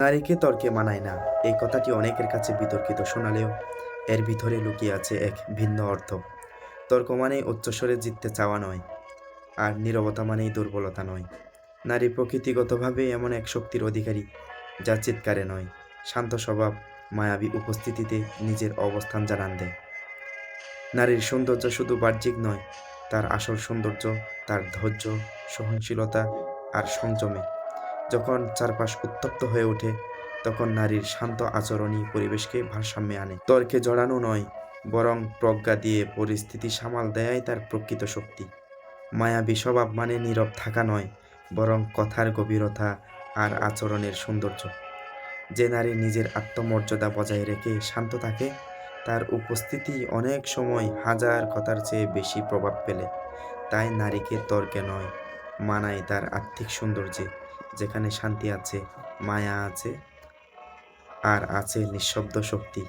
নারীকে তর্কে মানায় না, এই কথাটি অনেকের কাছে বিতর্কিত শোনালেও এর ভিতরে লুকিয়ে আছে এক ভিন্ন অর্থ। তর্ক মানেই উচ্চস্বরে জিততে চাওয়া নয়, আর নীরবতা মানেই দুর্বলতা নয়। নারী প্রকৃতিগতভাবে এমন এক শক্তির অধিকারী, যা চিৎকারে নয়, শান্ত স্বভাব, মায়াবী উপস্থিতিতে নিজের অবস্থান জানান দেয়। নারীর সৌন্দর্য শুধু বাহ্যিক নয়, তার আসল সৌন্দর্য তার ধৈর্য, সহনশীলতা আর সংযমে। যখন চারপাশ উত্তপ্ত হয়ে ওঠে, তখন নারীর শান্ত আচরণই পরিবেশকে ভারসাম্যে আনে। তর্কে জড়ানো নয়, বরং প্রজ্ঞা দিয়ে পরিস্থিতি সামাল দেয়াই তার প্রকৃত শক্তি। মায়াবী স্বভাব মানে নীরব থাকা নয়, বরং কথার গভীরতা আর আচরণের সৌন্দর্য। যে নারী নিজের আত্মমর্যাদা বজায় রেখে শান্ত থাকে, তার উপস্থিতি অনেক সময় হাজার কথার চেয়ে বেশি প্রভাব ফেলে। তাই নারীকে তর্কে নয়, মানায় তার আত্মিক সৌন্দর্যে, যেখানে শান্তি আছে, মায়া আছে, আর আছে নিঃশব্দ শক্তি।